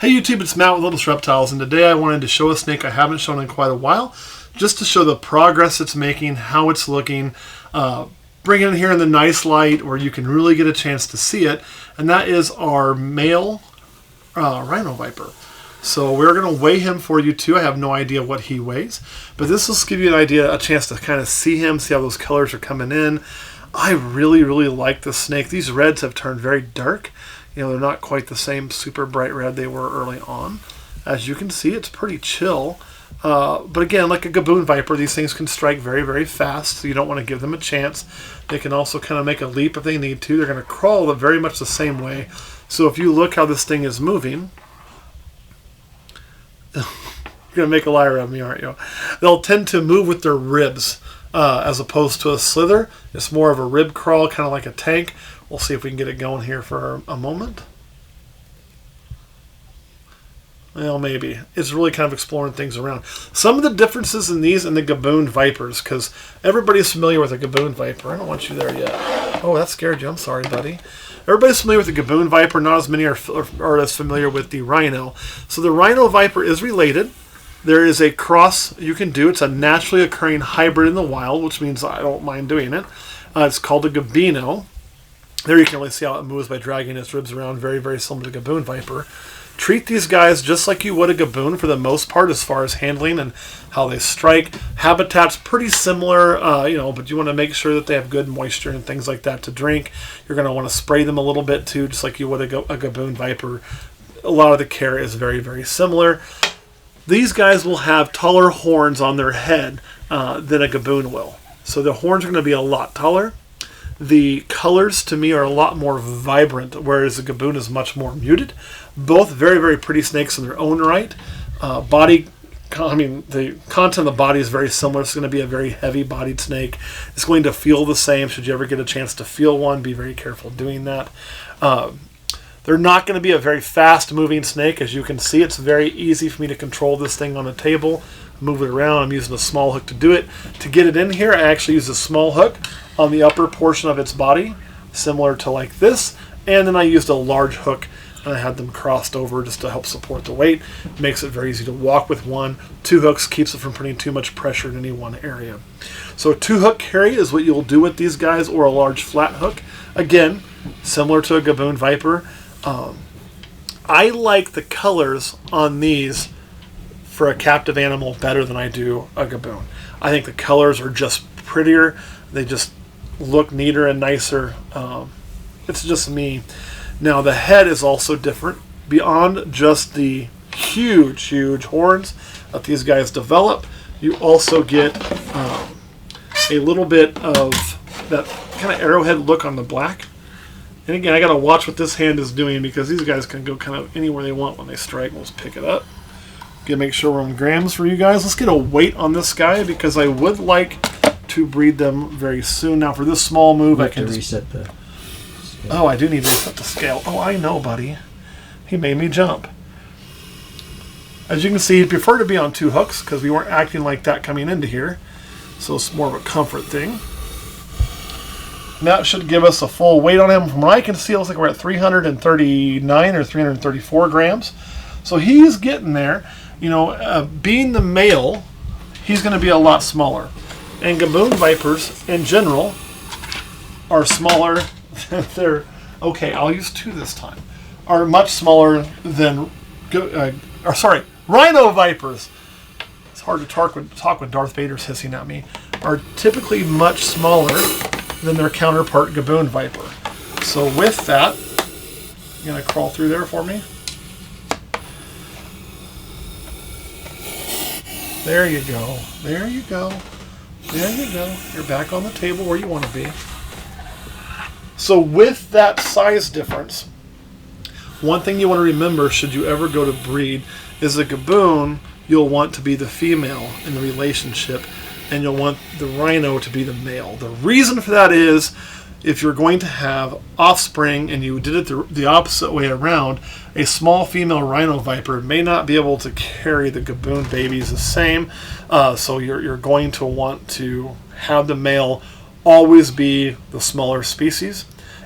Hey YouTube, it's Matt with Olympus Reptiles, and today I wanted to show a snake I haven't shown in quite a while, just to show the progress it's making, how it's looking, bringing it here in the nice light where you can really get a chance to see it, and that is our male RHINO VIPER. So we're going to weigh him for you too. I have no idea what he weighs, but this will give you an idea, a chance to kind of see him, see how those colors are coming in. I really like this snake. These reds have turned very dark. You know, they're not quite the same super bright red they were early on. As you can see, it's pretty chill. But again, like a gaboon viper, these things can strike very fast, so you don't want to give them a chance. They can also kind of make a leap if they need to. They're going to crawl very much the same way. So if you look how this thing is moving, you're going to make a liar of me, aren't you? They'll tend to move with their ribs as opposed to a slither. It's more of a rib crawl, kind of like a tank. We'll see if we can get it going here for a moment. Well, maybe. It's really kind of exploring things around. Some of the differences in these and the gaboon vipers, because everybody's familiar with a gaboon viper. I don't want you there yet. Oh, that scared you. I'm sorry, buddy. Everybody's familiar with the gaboon viper. Not as many are as familiar with the RHINO. So the RHINO viper is related. There is a cross you can do. It's a naturally occurring hybrid in the wild, which means I don't mind doing it. It's called a gabino. There you can really see how it moves by dragging its ribs around, very similar to gaboon viper. Treat these guys just like you would a gaboon for the most part as far as handling and how they strike. Habitat's pretty similar, but you want to make sure that they have good moisture and things like that to drink. You're going to want to spray them a little bit too, just like you would a gaboon viper. A lot of the care is very similar. These guys will have taller horns on their head than a gaboon will. So the horns are going to be a lot taller. The colors to me are a lot more vibrant, whereas the gaboon is much more muted. Both very pretty snakes in their own right. The content of the body is very similar. It's going to be a very heavy-bodied snake. It's going to feel the same. Should you ever get a chance to feel one, be very careful doing that. They're not going to be a very fast-moving snake. As you can see, it's very easy for me to control this thing on the table, move it around. I'm using a small hook to do it. To get it in here, I actually use a small hook on the upper portion of its body, similar to like this, and then I used a large hook and I had them crossed over just to help support the weight. It makes it very easy to walk with one. Two hooks keeps it from putting too much pressure in any one area. So a two hook carry is what you'll do with these guys, or a large flat hook. Again, similar to a gaboon viper. I like the colors on these for a captive animal better than I do a gaboon. I think the colors are just prettier. They just look neater and nicer. It's just me. Now the head is also different. Beyond just the huge horns that these guys develop, you also get a little bit of that kind of arrowhead look on the black. And again, I got to watch what this hand is doing, because these guys can go kind of anywhere they want when they strike. Let's pick it up. Gonna make sure we're in grams for you guys. Let's get a weight on this guy, because I would like to breed them very soon. Now for this small move, I can reset the scale. Oh, I do need to reset the scale. Oh, I know, buddy. He made me jump. As you can see, he'd prefer to be on two hooks, because we weren't acting like that coming into here. So it's more of a comfort thing. And that should give us a full weight on him. From what I can see, it looks like we're at 339 or 334 grams. So he's getting there. You know, being the male, he's going to be a lot smaller. And gaboon vipers, in general, are smaller. Okay, I'll use two this time. Are much smaller than, RHINO vipers. It's hard to talk when Darth Vader's hissing at me. Are typically much smaller than their counterpart gaboon viper. So with that, you're going to crawl through there for me. There you go. There you go. There you go. You're back on the table where you want to be. So with that size difference, one thing you want to remember should you ever go to breed is a gaboon, you'll want to be the female in the relationship, and you'll want the RHINO to be the male. The reason for that is, if you're going to have offspring and you did it the opposite way around, a small female RHINO viper may not be able to carry the gaboon babies the same. So you're going to want to have the male always be the smaller species.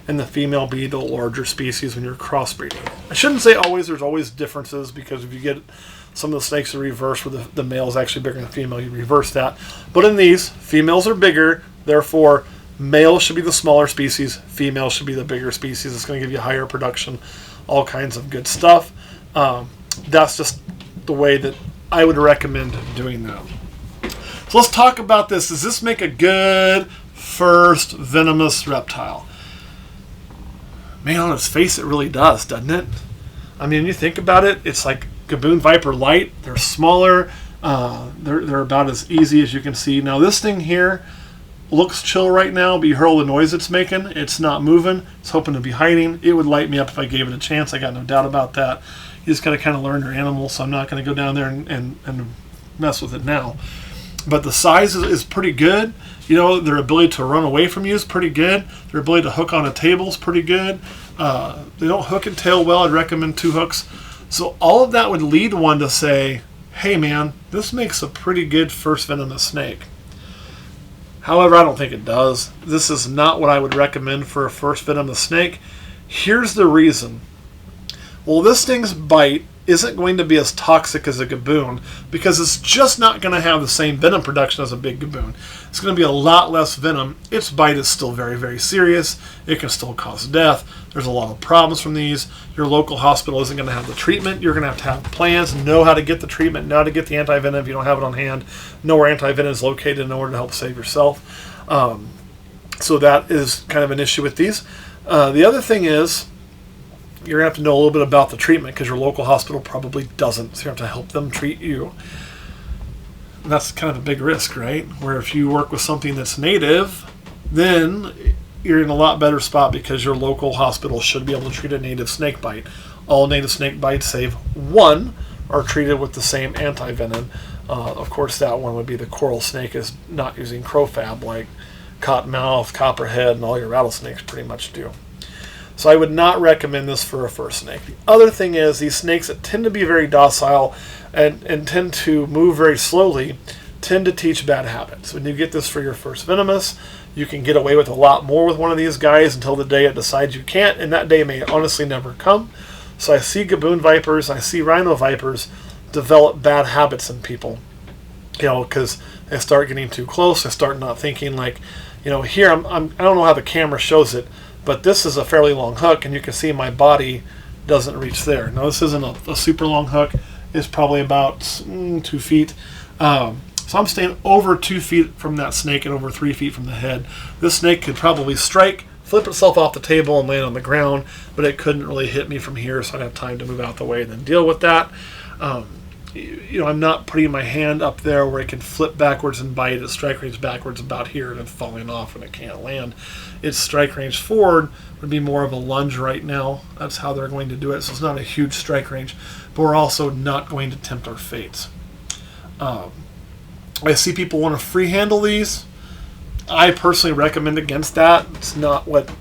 and the female be the larger species when you're crossbreeding. I shouldn't say always. There's always differences, because if you get some of the snakes in reverse where the male is actually bigger than the female, you reverse that. But in these, females are bigger, therefore male should be the smaller species, female should be the bigger species. It's going to give you higher production, all kinds of good stuff. That's just the way that I would recommend doing that. So let's talk about this. Does this make a good first venomous reptile? Man, on its face, it really does, doesn't it? I mean, you think about it, it's like Gaboon Viper light. They're smaller. They're about as easy as you can see. Now, this thing here looks chill right now, but you hear all the noise it's making. It's not moving. It's hoping to be hiding. It would light me up if I gave it a chance. I got no doubt about that. You just got to kind of learn your animal, so I'm not going to go down there and mess with it now. But the size is pretty good. You know, their ability to run away from you is pretty good. Their ability to hook on a table is pretty good. They don't hook and tail well. I'd recommend 2 hooks. So all of that would lead one to say, hey man, this makes a pretty good first venomous snake. However, I don't think it does. This is not what I would recommend for a first venomous snake. Here's the reason. Well, this thing's bite isn't going to be as toxic as a gaboon, because it's just not going to have the same venom production as a big gaboon. It's going to be a lot less venom. Its bite is still very, very serious. It can still cause death. There's a lot of problems from these. Your local hospital isn't going to have the treatment. You're going to have plans, know how to get the treatment, know how to get the anti-venom if you don't have it on hand, know where anti-venom is located in order to help save yourself. So that is kind of an issue with these. The other thing is, you're going to have to know a little bit about the treatment, because your local hospital probably doesn't. So you have to help them treat you. And that's kind of a big risk, right? Where if you work with something that's native, then you're in a lot better spot, because your local hospital should be able to treat a native snake bite. All native snake bites, save one, are treated with the same anti-venom. Of course, that one would be the coral snake, is not using crowfab like cottonmouth, copperhead, and all your rattlesnakes pretty much do. So I would not recommend this for a first snake. The other thing is, these snakes that tend to be very docile and tend to move very slowly tend to teach bad habits. When you get this for your first venomous, you can get away with a lot more with one of these guys until the day it decides you can't, and that day may honestly never come. So I see Gaboon Vipers, I see RHINO Vipers develop bad habits in people. You know, because they start getting too close, they start not thinking like, you know, here I don't know how the camera shows it, but this is a fairly long hook, and you can see my body doesn't reach there. Now, this isn't a super long hook. It's probably about 2 feet. So I'm staying over 2 feet from that snake and over 3 feet from the head. This snake could probably strike, flip itself off the table, and land on the ground, but it couldn't really hit me from here, so I'd have time to move out the way and then deal with that. You know, I'm not putting my hand up there where it can flip backwards and bite at strike range backwards about here and then falling off when it can't land. Its strike range forward would be more of a lunge right now. That's how they're going to do it. So it's not a huge strike range, but we're also not going to tempt our fates. I see people want to free handle these. I personally recommend against that. It's not what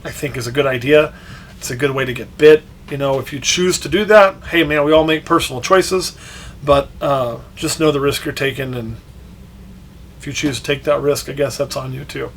I think is a good idea. It's a good way to get bit. You know, if you choose to do that, hey man, we all make personal choices, but just know the risk you're taking, and if you choose to take that risk, I guess that's on you too.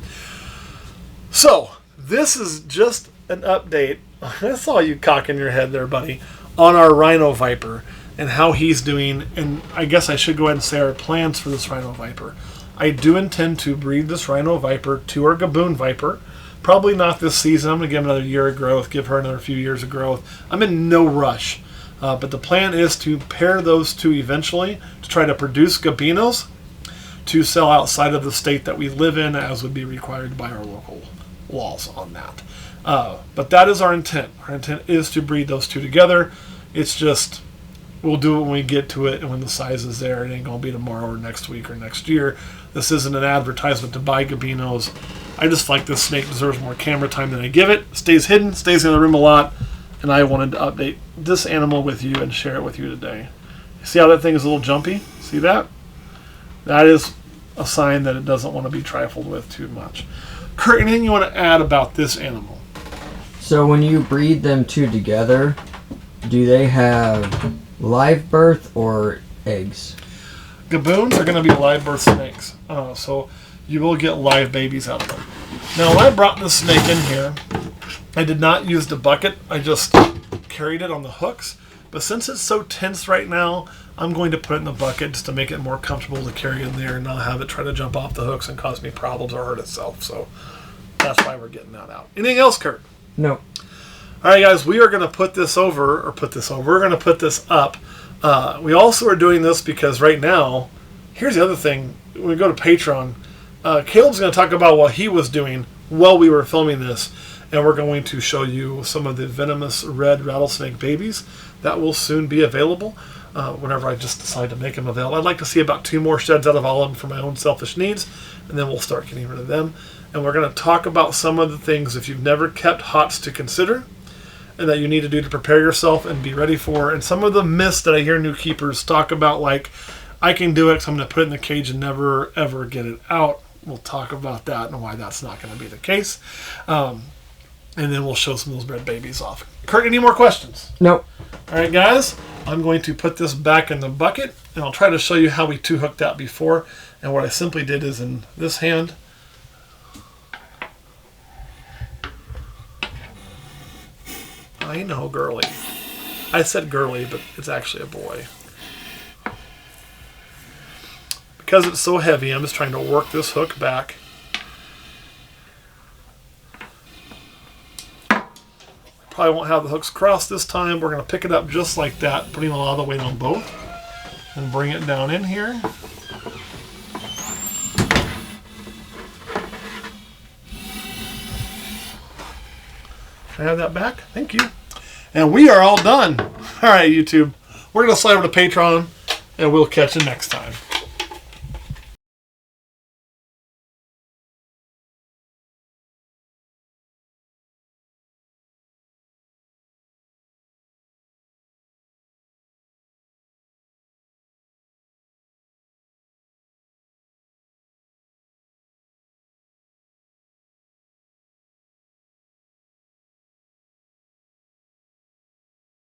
So, this is just an update. I saw you cocking your head there, buddy, on our RHINO Viper and how he's doing, and I guess I should go ahead and say our plans for this RHINO Viper. I do intend to breed this RHINO Viper to our Gaboon Viper. Probably not this season. I'm going to give another year of growth, give her another few years of growth. I'm in no rush. But the plan is to pair those two eventually to try to produce gabinos to sell outside of the state that we live in, as would be required by our local laws on that. But that is our intent. Our intent is to breed those two together. It's just, we'll do it when we get to it and when the size is there. It ain't going to be tomorrow or next week or next year. This isn't an advertisement to buy gabinos. I just like this snake deserves more camera time than I give it. Stays hidden, stays in the room a lot, and I wanted to update this animal with you and share it with you today. You see how that thing is a little jumpy? See that? That is a sign that it doesn't want to be trifled with too much. Kurt, anything you want to add about this animal? So when you breed them two together, do they have live birth or eggs? Gaboons are going to be live birth snakes, so you will get live babies out of them. Now, when I brought this snake in here, I did not use the bucket. I just carried it on the hooks. But since it's so tense right now, I'm going to put it in the bucket just to make it more comfortable to carry in there and not have it try to jump off the hooks and cause me problems or hurt itself. So that's why we're getting that out. Anything else, Kurt? No. All right, guys, we are going to put this over. We're going to put this up. We also are doing this because right now, here's the other thing. When we go to Patreon, Caleb's going to talk about what he was doing while we were filming this. And we're going to show you some of the venomous red rattlesnake babies that will soon be available whenever I just decide to make them available. I'd like to see about 2 more sheds out of all of them for my own selfish needs, and then we'll start getting rid of them. And we're going to talk about some of the things, if you've never kept HOTS, to consider and that you need to do to prepare yourself and be ready for. And some of the myths that I hear new keepers talk about, like, I can do it because I'm going to put it in the cage and never, ever get it out. We'll talk about that and why that's not going to be the case. And then we'll show some of those red babies off. Kurt, any more questions? Nope. All right, guys. I'm going to put this back in the bucket, and I'll try to show you how we 2-hooked that before. And what I simply did is in this hand, I know, girly. I said girly, but it's actually a boy. Because it's so heavy, I'm just trying to work this hook back. Probably won't have the hooks crossed this time. We're going to pick it up just like that, putting a lot of the weight on both. And bring it down in here. Can I have that back? Thank you. And we are all done. All right, YouTube. We're going to slide over to Patreon, and we'll catch you next time.